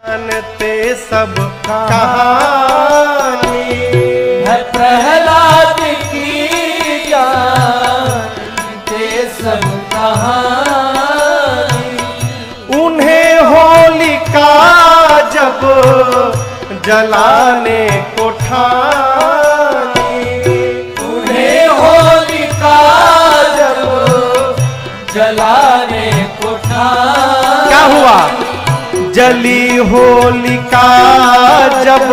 जानते सब कहानी है प्रहलाद की जानते सब कहानी। उन्हें होलिका जब जलाने को ठानी, उन्हें होलिका जब जलाने को ठानी। क्या हुआ? जली होलिका जब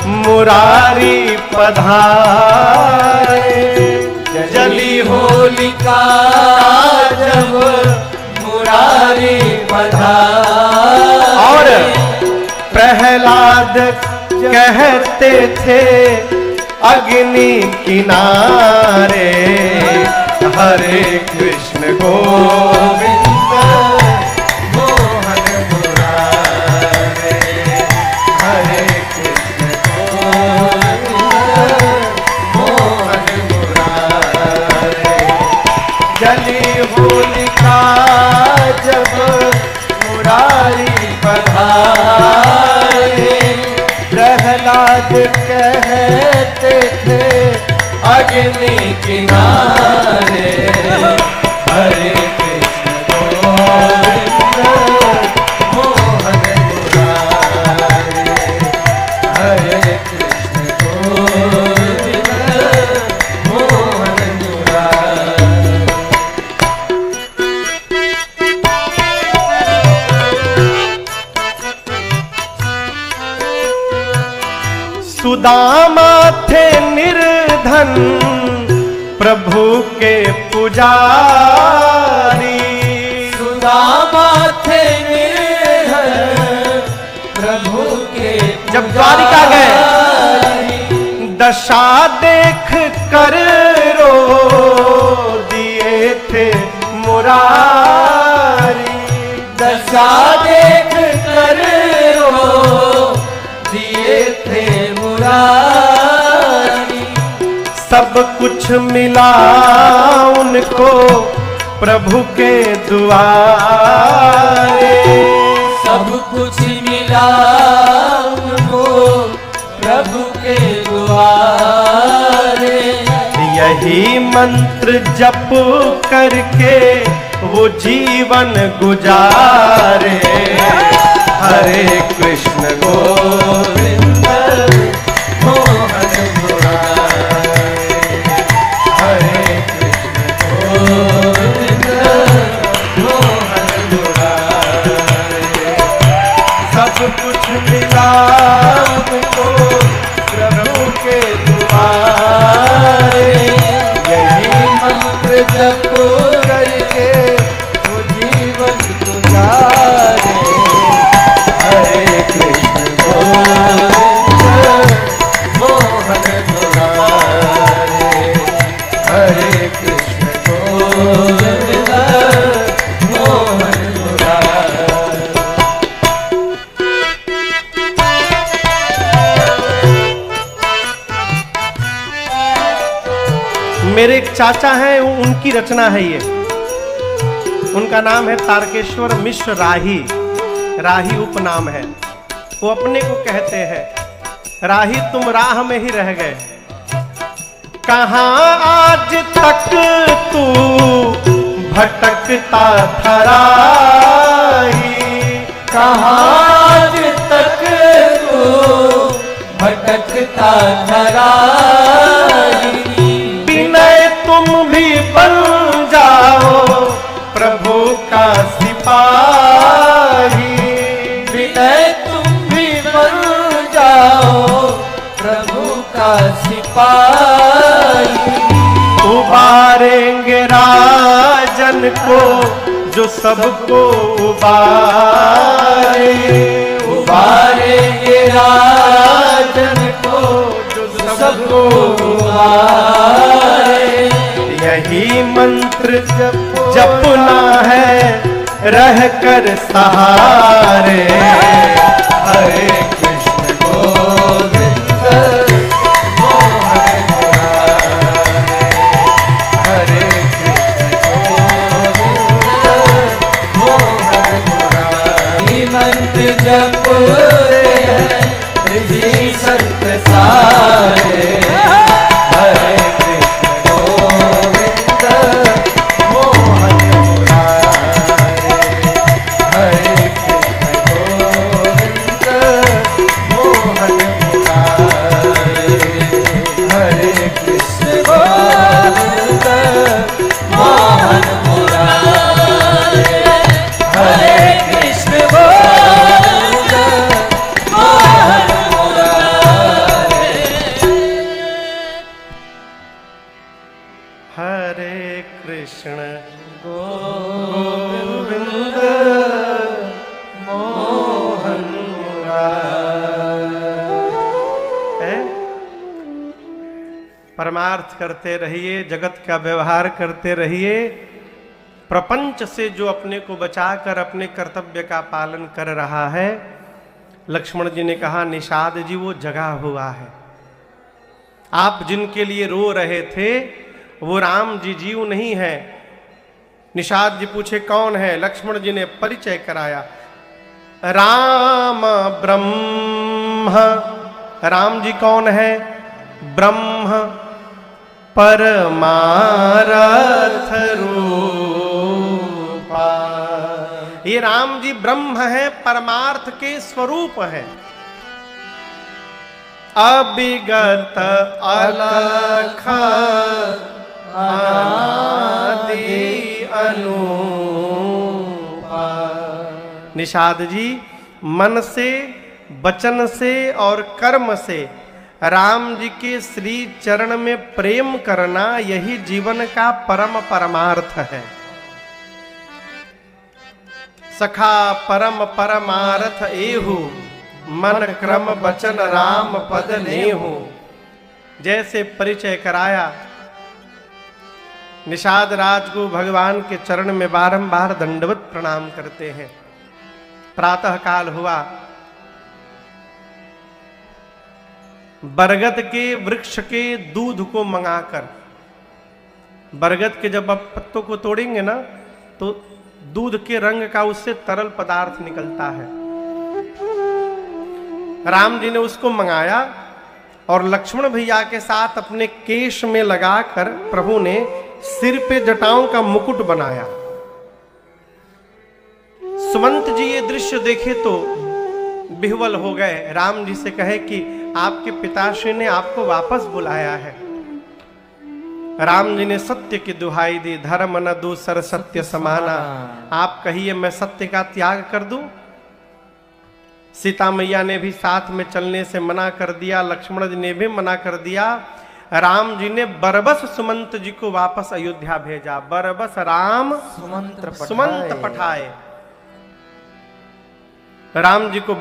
मुरारी पधारे, जली होलिका जब मुरारी पधारे। और प्रहलाद कहते थे अग्नि किनारे, हरे कृष्ण गोविंद मोहन मुरारे, हरे कृष्ण गोविंद मोहन मुरारे। जली होलिका जब मुरारी पधारे, प्रहलाद कहते थे अग्नि किनारे, हरे कृष्ण गोविंद मोहन मुरारे, हरे कृष्ण गोविंद मोहन मुरारे। सुदामा थे निर्धन प्रभु के पुजारी, सुदामा थे निर्धन प्रभु के जब द्वारिका गए दशा देख कर रो दिए थे मुरारी, दशा देख कर रो दिए थे मुरारी। सब कुछ मिला उनको प्रभु के दुआरे, सब कुछ मिला उनको प्रभु के द्वारे। यही मंत्र जप करके वो जीवन गुजारे, हरे कृष्ण गोविंद मोहन मुरारे, हरे कृष्ण गोविंद मोहन मुरारे। सब कुछ मिला उनको प्रभु के दुआरे, यही मंत्र जप करके वो जीवन गुजारे, हरे कृष्ण गोविंद मोहन मुरारे, हरे कृष्ण गोविंद मोहन मुरारे। मेरे एक चाचा हैं, उनकी रचना है ये। उनका नाम है तारकेश्वर मिश्र राही, राही उपनाम है। वो अपने को कहते हैं राही तुम राह में ही रह गए, कहां आज तक तू भटकता था राही, कहां आज तक तू भटकता था राही। विनय तुम भी बन जाओ प्रभु का सिपाही, विनय तुम भी बन जाओ प्रभु का सिपाही। उबारेंगे राजन को जो सबको उबारे, उबारेंगे राजन को जो सबको उबारे। यही मंत्र जपना है रह कर सहारे, हरे कृष्ण गोविंद मोहन मुरारे, हरे कृष्ण गोविंद मोहन मुरारे। मंत्र जप पूरे हैं ऋषि संत सारे। हरे कृष्ण गोविंद मोहन मुरारे, हरे कृष्ण गोविंद मोहन मुरारे, हरे कृष्ण गोविंद मोहन मुरारे, हरे कृष्ण गोविंद मोहन मुरारे। हरे कृष्ण गोविंद मोहन मुरारे। परमार्थ करते रहिए, जगत का व्यवहार करते रहिए। प्रपंच से जो अपने को बचाकर अपने कर्तव्य का पालन कर रहा है, लक्ष्मण जी ने कहा निषाद जी वो जगा हुआ है। आप जिनके लिए रो रहे थे वो राम जी जीव नहीं है। निषाद जी पूछे कौन है? लक्ष्मण जी ने परिचय कराया, राम ब्रह्म। राम जी कौन है? ब्रह्म परमारथ रूपा। ये राम जी ब्रह्म है, परमार्थ के स्वरूप है। अविगत अलख आदि अनूपा। निषाद जी मन से, वचन से और कर्म से राम जी के श्री चरण में प्रेम करना, यही जीवन का परम परमार्थ है। सखा परम परमार्थ एहु, मन क्रम वचन राम पद नेहु। जैसे परिचय कराया, निषाद राज को भगवान के चरण में बारंबार दंडवत प्रणाम करते हैं। प्रातः काल हुआ, बरगद के वृक्ष के दूध को मंगाकर, बरगद के जब आप पत्तों को तोड़ेंगे ना तो दूध के रंग का उससे तरल पदार्थ निकलता है। राम जी ने उसको मंगाया और लक्ष्मण भैया के साथ अपने केश में लगाकर प्रभु ने सिर पे जटाओं का मुकुट बनाया। सुमंत जी ये दृश्य देखे तो विह्वल हो गए। राम जी से कहे कि आपके पिताश्री ने आपको वापस बुलाया है। राम जी ने सत्य की दुहाई दी, धर्म न दूसर सत्य समाना। आप कहिए मैं सत्य का त्याग कर दूं। सीता मैया ने भी साथ में चलने से मना कर दिया, लक्ष्मण जी ने भी मना कर दिया। राम जी ने बरबस सुमंत जी को वापस अयोध्या भेजा। बरबस राम सुमंत पठाए। राम जी को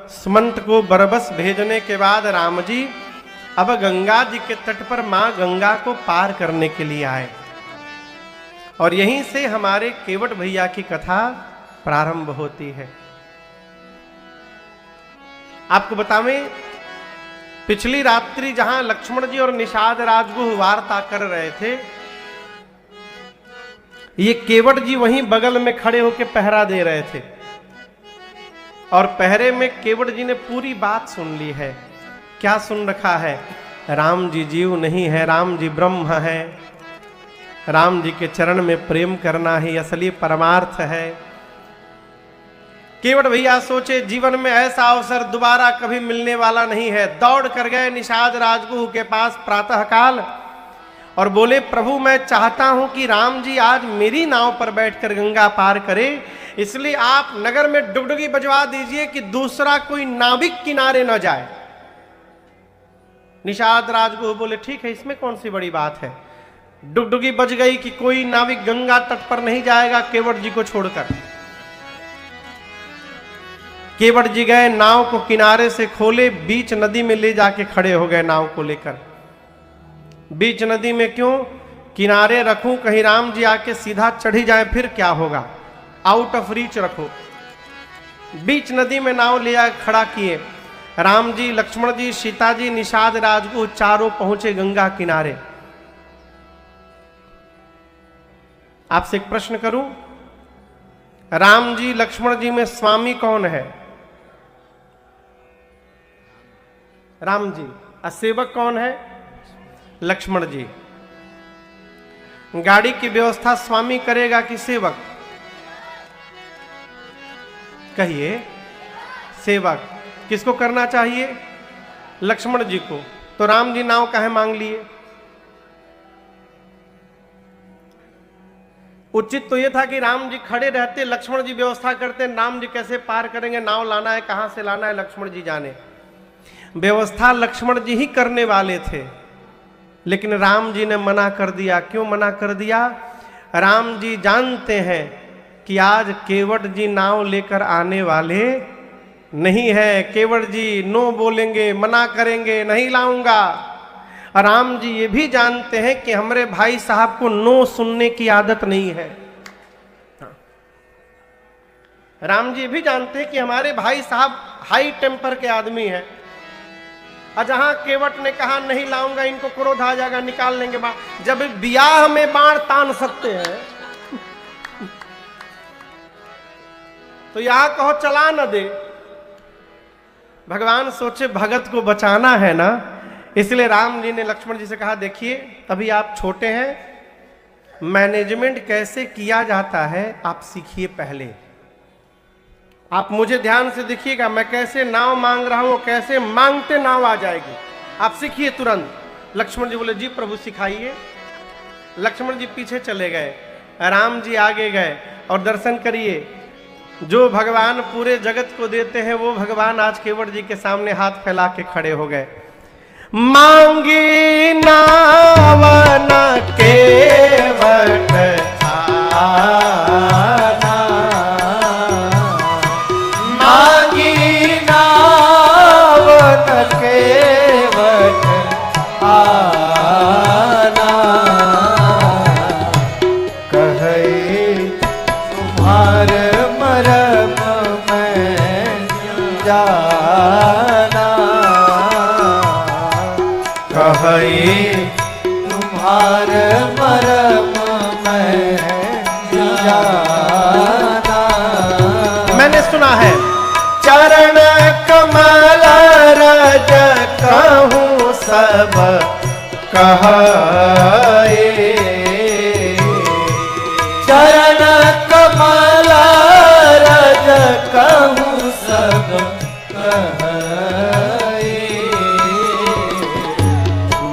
सुमंत को बरबस भेजने के बाद राम जी अब गंगा जी के तट पर मां गंगा को पार करने के लिए आए। और यहीं से हमारे केवट भैया की कथा प्रारंभ होती है। आपको बतावें, पिछली रात्रि जहां लक्ष्मण जी और निषाद राजगुह वार्ता कर रहे थे, ये केवट जी वहीं बगल में खड़े होकर पहरा दे रहे थे। और पहरे में केवट जी ने पूरी बात सुन ली है। क्या सुन रखा है? राम जी जीव नहीं है, राम जी ब्रह्म है। राम जी के चरण में प्रेम करना ही असली परमार्थ है। केवट भैया सोचे जीवन में ऐसा अवसर दोबारा कभी मिलने वाला नहीं है। दौड़ कर गए निषाद राजगुह के पास प्रातः काल और बोले, प्रभु मैं चाहता हूं कि राम जी आज मेरी नाव पर बैठकर गंगा पार करे, इसलिए आप नगर में डुगडुगी बजवा दीजिए कि दूसरा कोई नाविक किनारे न जाए। निषाद राजगुह बोले, ठीक है, इसमें कौन सी बड़ी बात है। डुगडुगी बज गई कि कोई नाविक गंगा तट पर नहीं जाएगा केवट जी को छोड़कर। केवट जी गए, नाव को किनारे से खोले, बीच नदी में ले जाके खड़े हो गए नाव को लेकर। बीच नदी में क्यों? किनारे रखूं, कहीं राम जी आके सीधा चढ़ी जाए फिर क्या होगा। आउट ऑफ रीच रखो। बीच नदी में नाव ले जाकर खड़ा किए। राम जी, लक्ष्मण जी, सीता जी, निषाद राजगुह चारों पहुंचे गंगा किनारे। आपसे एक प्रश्न करूं, राम जी लक्ष्मण जी में स्वामी कौन है? राम जी। और सेवक कौन है? लक्ष्मण जी। गाड़ी की व्यवस्था स्वामी करेगा कि सेवक? कहिए। सेवक। किसको करना चाहिए? लक्ष्मण जी को। तो राम जी नाव काहे मांग लिए? उचित तो यह था कि राम जी खड़े रहते, लक्ष्मण जी व्यवस्था करते। राम जी कैसे पार करेंगे, नाव लाना है, कहां से लाना है, लक्ष्मण जी जाने। व्यवस्था लक्ष्मण जी ही करने वाले थे, लेकिन राम जी ने मना कर दिया। क्यों मना कर दिया? राम जी जानते हैं कि आज केवट जी नाव लेकर आने वाले नहीं है। केवट जी नो बोलेंगे, मना करेंगे, नहीं लाऊंगा। राम जी ये भी जानते हैं कि हमारे भाई साहब को नो सुनने की आदत नहीं है। राम जी भी जानते हैं कि हमारे भाई साहब हाई टेम्पर के आदमी हैं। और जहां केवट ने कहा नहीं लाऊंगा, इनको क्रोध आ जाएगा, निकाल लेंगे बाण। जब ब्याह में बाण तान सकते हैं तो यहां कहो चला न दे। भगवान सोचे भगत को बचाना है ना, इसलिए राम जी ने लक्ष्मण जी से कहा देखिए अभी आप छोटे हैं, मैनेजमेंट कैसे किया जाता है आप सीखिए पहले। आप मुझे ध्यान से देखिएगा, मैं कैसे नाव मांग रहा हूं, कैसे मांगते नाव आ जाएगी, आप सीखिए तुरंत। लक्ष्मण जी बोले जी प्रभु सिखाइए। लक्ष्मण जी पीछे चले गए, राम जी आगे गए। और दर्शन करिए, जो भगवान पूरे जगत को देते हैं वो भगवान आज केवट जी के सामने हाथ फैला के खड़े हो गए। मांगी नावन केवट आना, मांगी नावन केवट आना, कहे तुम्हार मरम मैं जाना, कहे तुम्हार मरम मैं जाना। मैंने सुना है चरण कमल रज कहूँ सब कहे, चरण कमल रज कहूँ सब कहे,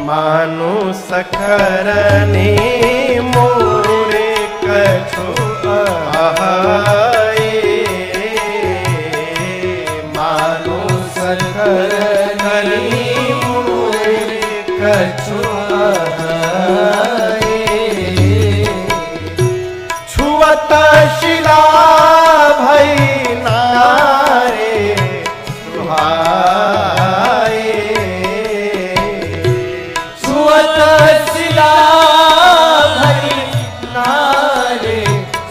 मानुष करनी मोरे कछु आए, मानुष करनी मोरे कछु आए, छुअत शिला भई नारे सुहाए, छुअत शिला भई नारे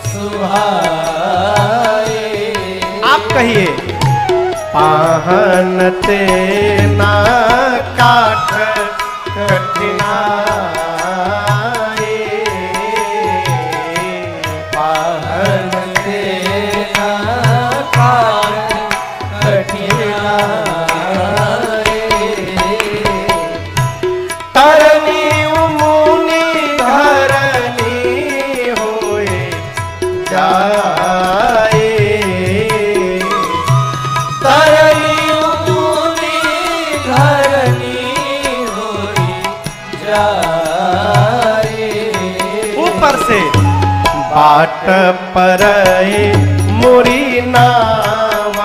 सुहाए। आप कहिए पाहन ते ना काठ कठिनाए, पाहन तेरा काट कठिनाए, तरनी मुनि धरनी होए जाए, तरनी मुनि धरनी होई जाए। ऊपर से बाट पर मुरी नाव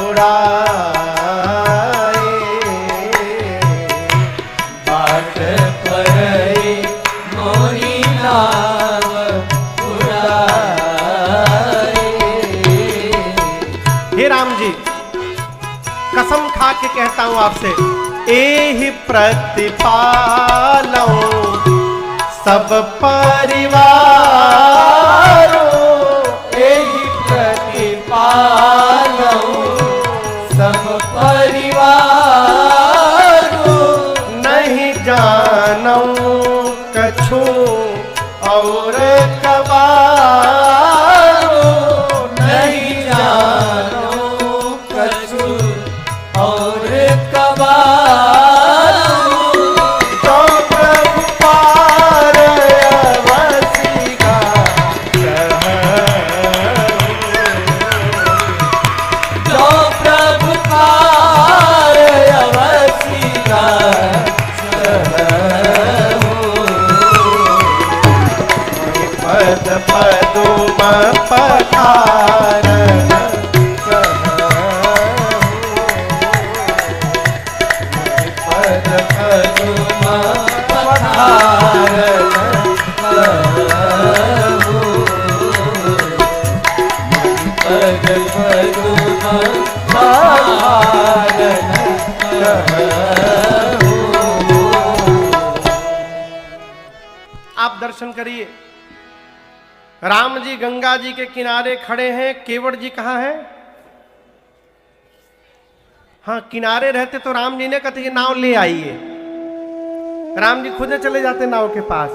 उड़ाए, बाट पर मोरी नाव उड़ाए। हे राम जी कसम खा के कहता हूं आपसे, एहि प्रतिपालौ सब परिवारो, एहि प्रतिपालौ सब परिवारो, नहीं जानौ कछु और कबारो, नहीं जानो कछु और कबालू जो प्रभु पार अवसी का जो प्रभु पार अवसी का पद पदुम पठार पद पदुम पठार पद पदुम पठार आप दर्शन करिए। राम जी गंगा जी के किनारे खड़े हैं, केवट जी कहाँ हैं? हाँ, किनारे रहते तो राम जी ने कहते ये नाव ले आइए, राम जी खुद चले जाते नाव के पास।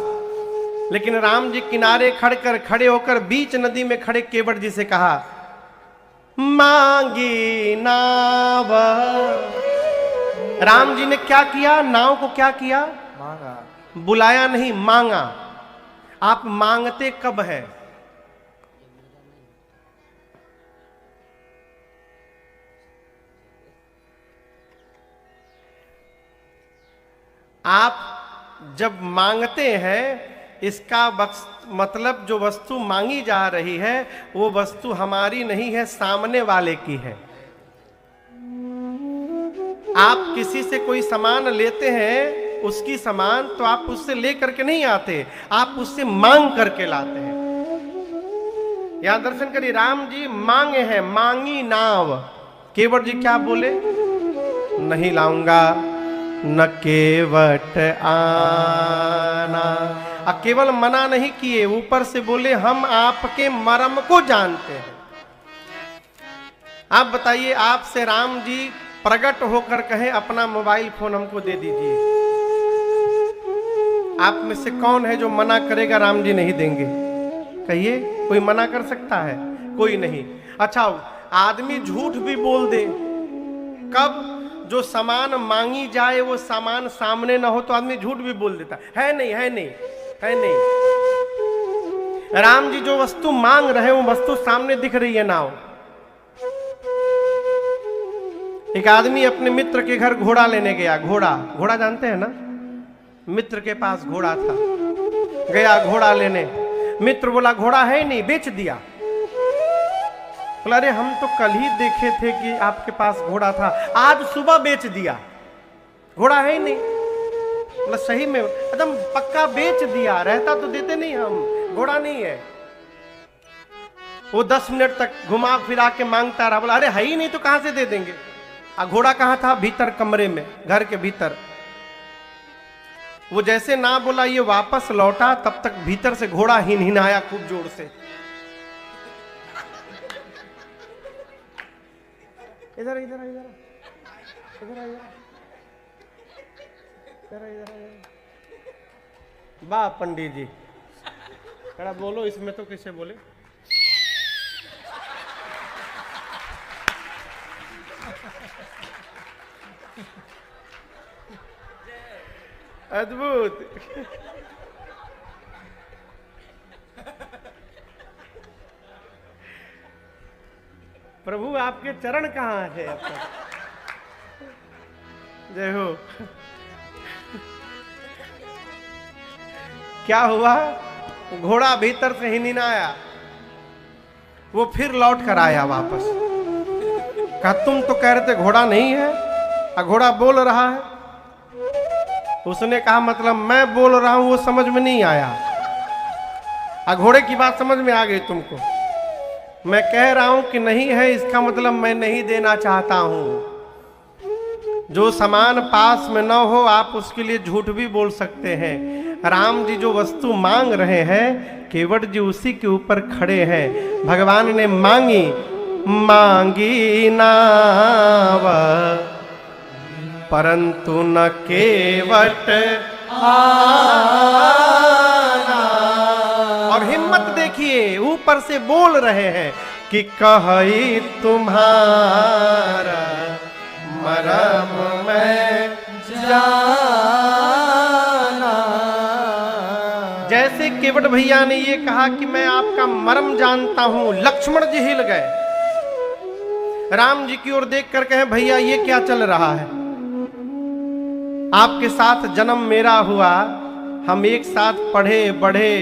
लेकिन राम जी किनारे खड़े होकर बीच नदी में खड़े केवट जी से कहा, मांगी नाव। राम जी ने क्या किया? नाव को क्या किया? मांगा। बुलाया नहीं, मांगा। आप मांगते कब है? आप जब मांगते हैं, इसका मतलब जो वस्तु मांगी जा रही है वो वस्तु हमारी नहीं है, सामने वाले की है। आप किसी से कोई सामान लेते हैं, उसकी सामान तो आप उससे लेकर के नहीं आते, आप उससे मांग करके लाते हैं। यहां दर्शन करिए, राम जी मांगे हैं, मांगी नाव। केवट जी क्या बोले? नहीं लाऊंगा, न केवट आना। केवल मना नहीं किए, ऊपर से बोले हम आपके मर्म को जानते हैं। आप बताइए, आपसे राम जी प्रकट होकर कहे अपना मोबाइल फोन हमको दे दीजिए, आप में से कौन है जो मना करेगा राम जी नहीं देंगे? कहिए, कोई मना कर सकता है? कोई नहीं। अच्छा, आदमी झूठ भी बोल दे, कब? जो सामान मांगी जाए वो सामान सामने ना हो तो आदमी झूठ भी बोल देता है नहीं, है नहीं, है नहीं। राम जी जो वस्तु मांग रहे हैं वो वस्तु सामने दिख रही है। नाव। एक आदमी अपने मित्र के घर घोड़ा लेने गया। घोड़ा जानते हैं ना? मित्र के पास घोड़ा था, गया घोड़ा लेने। मित्र बोला घोड़ा है नहीं, बेच दिया। बोला अरे हम तो कल ही देखे थे कि आपके पास घोड़ा था, आज सुबह बेच दिया, घोड़ा है ही नहीं। बोला सही में? एकदम पक्का बेच दिया, रहता तो देते नहीं हम, घोड़ा नहीं है। वो 10 मिनट तक घुमा फिरा के मांगता रहा। बोला अरे है ही नहीं तो कहां से दे देंगे? घोड़ा कहां था? भीतर कमरे में, घर के भीतर। वो जैसे ना बोला ये वापस लौटा, तब तक भीतर से घोड़ा हिनहिनाया खूब जोर से। इधर इधर इधर इधर इधर इधर। वाह पंडित जी, थोड़ा बोलो इसमें तो। कैसे बोले? अद्भुत। प्रभु आपके चरण कहाँ है अब तक? जय हो। क्या हुआ? घोड़ा भीतर से हिनहिनाया, वो फिर लौट कर आया वापस। कहा तुम तो कह रहे थे घोड़ा नहीं है, और घोड़ा बोल रहा है। उसने कहा मतलब मैं बोल रहा हूं वो समझ में नहीं आया, घोड़े की बात समझ में आ गई तुमको। मैं कह रहा हूं कि नहीं है, इसका मतलब मैं नहीं देना चाहता हूं। जो सामान पास में न हो आप उसके लिए झूठ भी बोल सकते हैं। राम जी जो वस्तु मांग रहे हैं, केवट जी उसी के ऊपर खड़े हैं। भगवान ने मांगी, मांगी नाव परंतु न केवट आना। और हिम्मत देखिए, ऊपर से बोल रहे हैं कि कही तुम्हारा मरम मैं जाना। जैसे केवट भैया ने ये कहा कि मैं आपका मरम जानता हूं, लक्ष्मण जी हिल गए। राम जी की ओर देख कर कहे भैया ये क्या चल रहा है? आपके साथ जन्म मेरा हुआ, हम एक साथ पढ़े बढ़े,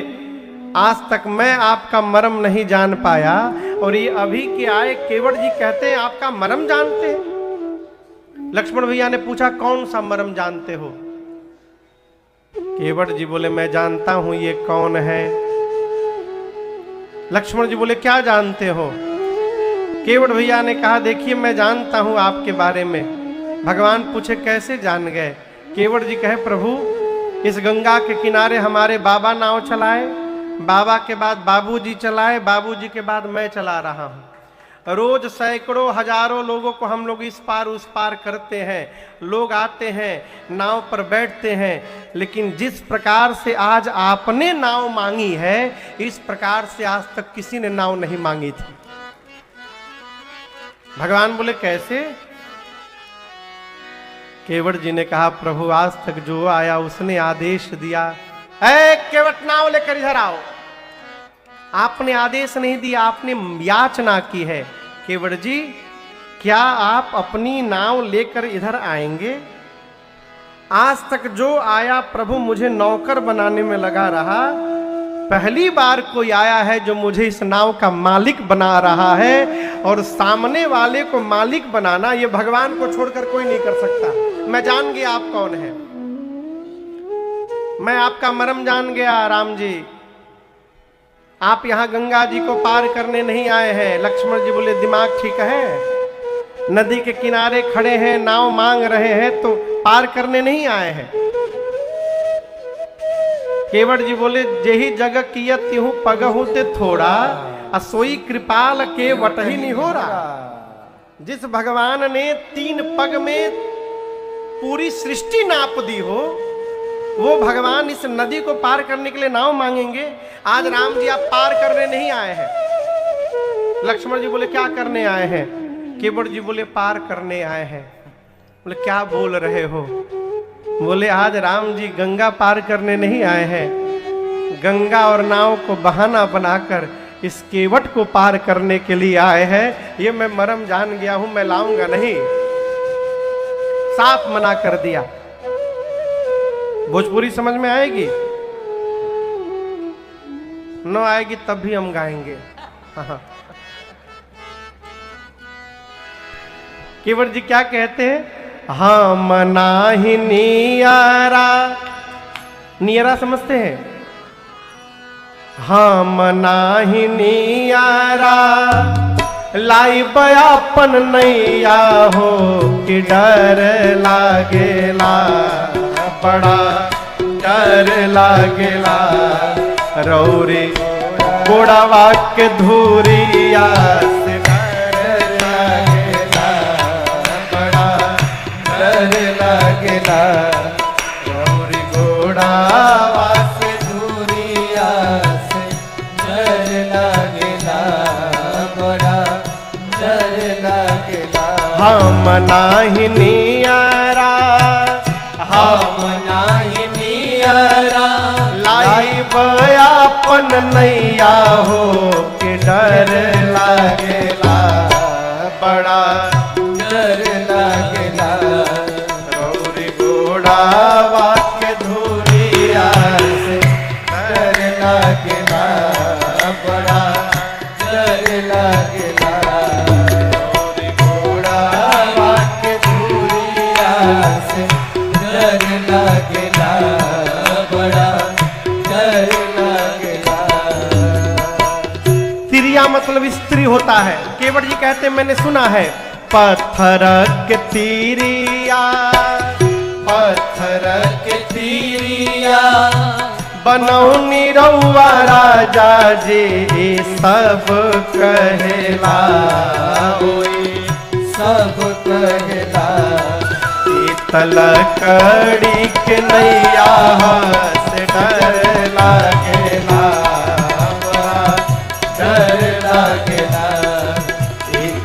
आज तक मैं आपका मरम नहीं जान पाया, और ये अभी के आए केवट जी कहते हैं आपका मरम जानते हैं। लक्ष्मण भैया ने पूछा कौन सा मरम जानते हो? केवट जी बोले मैं जानता हूं ये कौन है। लक्ष्मण जी बोले क्या जानते हो? केवट भैया ने कहा देखिए मैं जानता हूं आपके बारे में। भगवान पूछे कैसे जान गए? केवट जी कहे प्रभु इस गंगा के किनारे हमारे बाबा नाव चलाए, बाबा के बाद बाबूजी चलाए, बाबूजी के बाद मैं चला रहा हूं। रोज सैकड़ों हजारों लोगों को हम लोग इस पार उस पार करते हैं। लोग आते हैं नाव पर बैठते हैं, लेकिन जिस प्रकार से आज आपने नाव मांगी है, इस प्रकार से आज तक किसी ने नाव नहीं मांगी थी। भगवान बोले कैसे? केवट जी ने कहा प्रभु आज तक जो आया उसने आदेश दिया, ऐ केवट नाव लेकर इधर आओ। आपने आदेश नहीं दिया, आपने याचना की है। केवट जी क्या आप अपनी नाव लेकर इधर आएंगे? आज तक जो आया प्रभु मुझे नौकर बनाने में लगा रहा, पहली बार कोई आया है जो मुझे इस नाव का मालिक बना रहा है। और सामने वाले को मालिक बनाना ये भगवान को छोड़कर कोई नहीं कर सकता। मैं जान गया आप कौन है, मैं आपका मरम जान गया। राम जी आप यहां गंगा जी को पार करने नहीं आए हैं। लक्ष्मण जी बोले दिमाग ठीक है? नदी के किनारे खड़े हैं, नाव मांग रहे हैं, तो पार करने नहीं आए हैं। केवट जी बोले जेही जग कियत तिहु पगहु ते थोड़ा, असोई कृपाल के वट ही नहीं हो रहा। जिस भगवान ने 3 पग में पूरी सृष्टि नाप दी हो, वो भगवान इस नदी को पार करने के लिए नाव मांगेंगे? आज राम जी आप पार करने नहीं आए हैं। लक्ष्मण जी बोले क्या करने आए हैं? केवट जी बोले पार करने आए हैं। बोले क्या बोल रहे हो? बोले आज राम जी गंगा पार करने नहीं आए हैं, गंगा और नाव को बहाना बनाकर इस केवट को पार करने के लिए आए हैं। ये मैं मरम जान गया हूं, मैं लाऊंगा नहीं, साफ मना कर दिया। भोजपुरी समझ में आएगी? न आएगी तब भी हम गाएंगे। हाँ। केवट जी क्या कहते हैं? हम नाही नियारा, नियारा समझते हैं? हम नाही नियारा लाई बयापन नैया हो कि डर लागेला, बड़ा डर लागेला। रौरी गोड़ावा के धूरिया से डर लागेला, बड़ा डर लागेला। रौरी गोड़ावा से धूरिया से डर लागेला, बड़ा डर लागेला। हम नाही नियारा, हम नाही नियारा लाई बयापन नैया हो के डर लागेला, बड़ा डर लागेला। रौरी गोड़ावा के धूरिया से डर लागेला, बड़ा डर लागेला। रौरी गोड़ावा के धूरिया से डर लागेला, बड़ा डर लागेला। तिरिया मतलब स्त्री होता है। केवट जी कहते हैं मैंने सुना है पत्थर के तिरिया, पत्थर के तिरिया बनौनी रउआ राजा जी सब कहेला, सब कहेला। तलकड़ी के नैया से डर लागेला, डर लागेला।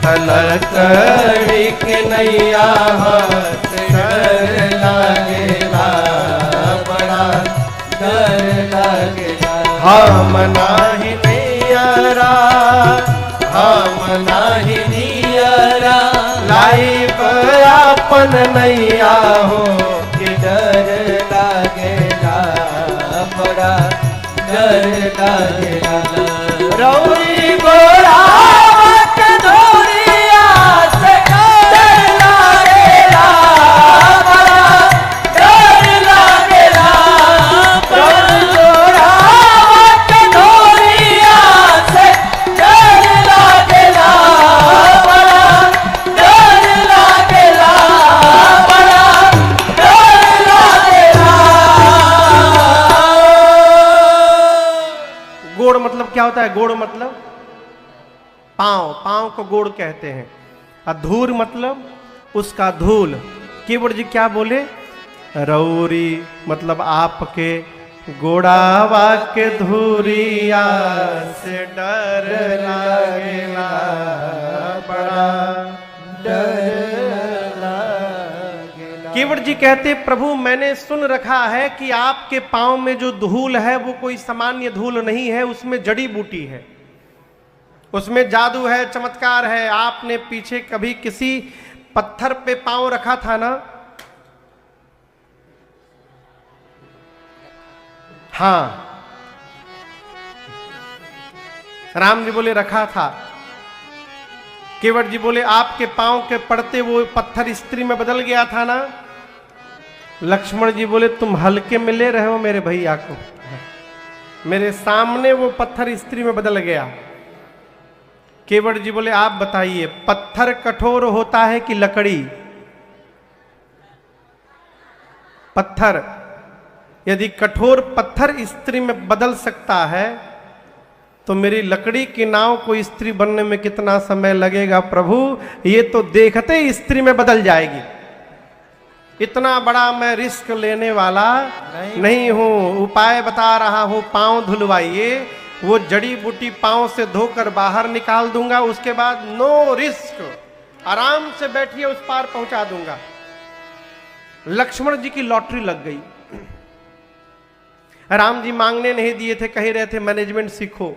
तलकड़ी लकड़ी के नैया हाथ डर लागेला, बड़ा डर लागेला। हम नाही नियरा, हम नाही नियरा, लाइब आपन नैया हो, के डर लागेला, बड़ा डर लागेला। रौरी गोरा के धोरिया से डर लागेला, बड़ा डर लागेला। रौरी गोरा के धोरिया से डर लागेला, बड़ा डर लागेला, बड़ा डर लागेला। गोड़ मतलब क्या होता है? गोड़ मतलब पांव, पांव को गोड़ कहते हैं। और धूल मतलब उसका धूल। केवट जी क्या बोले? रौरी मतलब आपके गोड़ावा के धूरिया से डर लागेला, बड़ा डर लागेला। केवट जी कहते, प्रभु मैंने सुन रखा है कि आपके पांव में जो धूल है वो कोई सामान्य धूल नहीं है, उसमें जड़ी बूटी है, उसमें जादू है, चमत्कार है। आपने पीछे कभी किसी पत्थर पे पांव रखा था ना? हाँ, राम जी बोले रखा था। केवट जी बोले आपके पांव के पड़ते वो पत्थर स्त्री में बदल गया था ना? लक्ष्मण जी बोले तुम हल्के में ले रहे हो मेरे भैया को, मेरे सामने वो पत्थर स्त्री में बदल गया। केवट जी बोले आप बताइए, पत्थर कठोर होता है कि लकड़ी? पत्थर, यदि कठोर पत्थर स्त्री में बदल सकता है तो मेरी लकड़ी की नाव को स्त्री बनने में कितना समय लगेगा प्रभु? ये तो देखते ही स्त्री में बदल जाएगी। इतना बड़ा मैं रिस्क लेने वाला नहीं हूं। उपाय बता रहा हूं, पांव धुलवाइए, वो जड़ी बूटी पांव से धोकर बाहर निकाल दूंगा, उसके बाद नो रिस्क, आराम से बैठिए उस पार पहुंचा दूंगा। लक्ष्मण जी की लॉटरी लग गई। राम जी मांगने नहीं दिए थे, कह रहे थे मैनेजमेंट सीखो।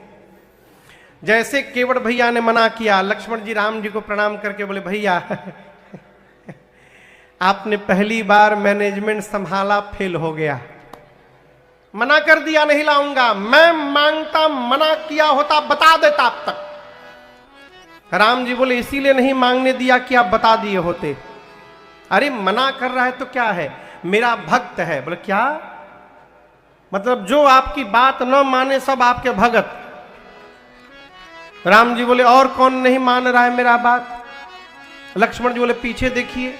जैसे केवट भैया ने मना किया, लक्ष्मण जी राम जी को प्रणाम करके बोले भैया आपने पहली बार मैनेजमेंट संभाला, फेल हो गया, मना कर दिया नहीं लाऊंगा। मैं मांगता, मना किया होता बता देता अब तक। राम जी बोले इसीलिए नहीं मांगने दिया कि आप बता दिए होते। अरे मना कर रहा है तो क्या है, मेरा भक्त है। बोले क्या मतलब? जो आपकी बात न माने सब आपके भगत। राम जी बोले और कौन नहीं मान रहा है मेरा बात? लक्ष्मण जी बोले पीछे देखिए,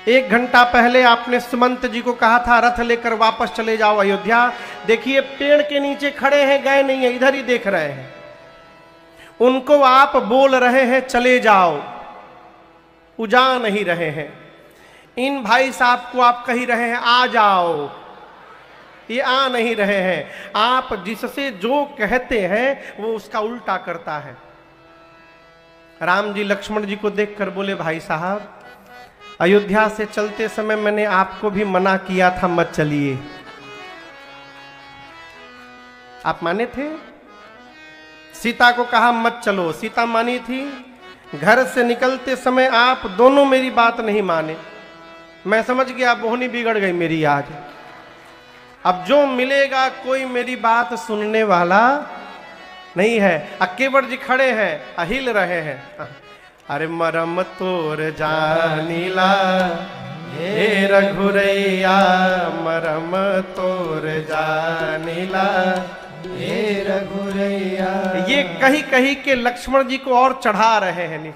1 घंटा पहले आपने सुमंत जी को कहा था रथ लेकर वापस चले जाओ अयोध्या। देखिए पेड़ के नीचे खड़े हैं, गए नहीं है, इधर ही देख रहे हैं। उनको आप बोल रहे हैं चले जाओ, वो जा नहीं रहे हैं। इन भाई साहब को आप कही रहे हैं आ जाओ, ये आ नहीं रहे हैं। आप जिससे जो कहते हैं वो उसका उल्टा करता है। राम जी लक्ष्मण जी को देखकर बोले भाई साहब, अयोध्या से चलते समय मैंने आपको भी मना किया था मत चलिए, आप माने थे? सीता को कहा मत चलो, सीता मानी थी। घर से निकलते समय आप दोनों मेरी बात नहीं माने। मैं समझ गया बोहनी बिगड़ गई मेरी आज। अब जो मिलेगा कोई मेरी बात सुनने वाला नहीं है। केवट जी खड़े हैं, हिल रहे हैं। अरे मरम तोर जानीला हे रघुरैया, मरम तोर जानीला हे रघुरैया। ये कही कही के लक्ष्मण जी को और चढ़ा रहे हैं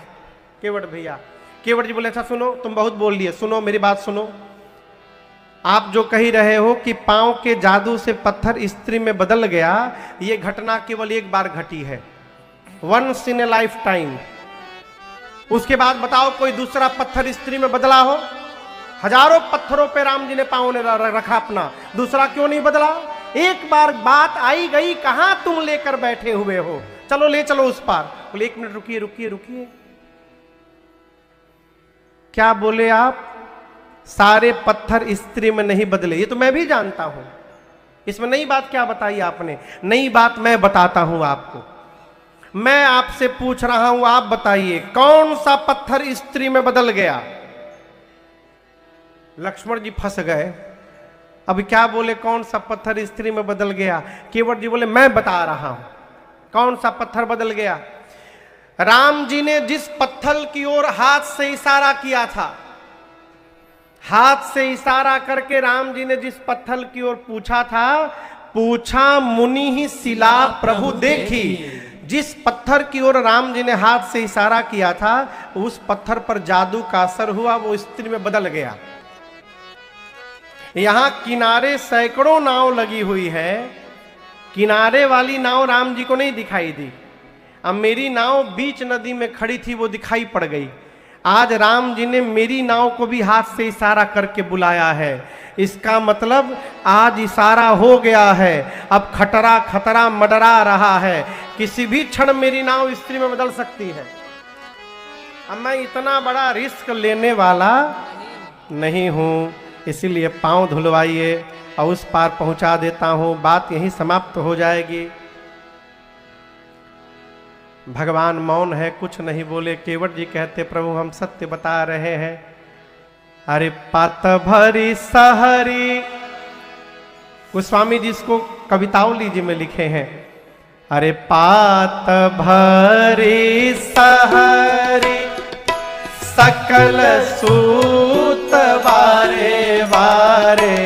केवट भैया। केवट जी बोले अच्छा सुनो, तुम बहुत बोल लिए, सुनो मेरी बात सुनो। आप जो कही रहे हो कि पांव के जादू से पत्थर स्त्री में बदल गया, ये घटना केवल एक बार घटी है, once in a lifetime. उसके बाद बताओ कोई दूसरा पत्थर स्त्री में बदला हो? हजारों पत्थरों पे राम जी ने पांव ने रखा अपना, दूसरा क्यों नहीं बदला? एक बार बात आई गई, कहां तुम लेकर बैठे हुए हो, चलो ले चलो उस पार। बोले 1 मिनट रुकिए रुकिए रुकिए, क्या बोले आप? सारे पत्थर स्त्री में नहीं बदले। ये तो मैं भी जानता हूं। इसमें नई बात क्या बताई आपने? नई बात मैं बताता हूं आपको। मैं आपसे पूछ रहा हूं, आप बताइए कौन सा पत्थर स्त्री में बदल गया? लक्ष्मण जी फंस गए। अब क्या बोले कौन सा पत्थर स्त्री में बदल गया? केवट जी बोले मैं बता रहा हूं कौन सा पत्थर बदल गया। राम जी ने जिस पत्थर की ओर हाथ से इशारा किया था, हाथ से इशारा करके राम जी ने जिस पत्थर की ओर पूछा था, पूछा मुनि ही शिला प्रभु देखी। जिस पत्थर की ओर राम जी ने हाथ से इशारा किया था, उस पत्थर पर जादू का असर हुआ, वो स्त्री में बदल गया। यहां किनारे सैकड़ों नाव लगी हुई है, किनारे वाली नाव राम जी को नहीं दिखाई दी। अब मेरी नाव बीच नदी में खड़ी थी, वो दिखाई पड़ गई। आज राम जी ने मेरी नाव को भी हाथ से इशारा करके बुलाया है। इसका मतलब आज इशारा हो गया है। अब खतरा खतरा मंडरा रहा है, किसी भी क्षण मेरी नाव स्त्री में बदल सकती है। अब मैं इतना बड़ा रिस्क लेने वाला नहीं हूं, इसीलिए पांव धुलवाइए और उस पार पहुंचा देता हूं। बात यहीं समाप्त हो जाएगी। भगवान मौन है, कुछ नहीं बोले। केवट जी कहते प्रभु हम सत्य बता रहे हैं। अरे पात भरी सहरी, गोस्वामी जी इसको कविताओं लीजिए में लिखे हैं। अरे पात भरी सहरी सकल सूत वारे वारे,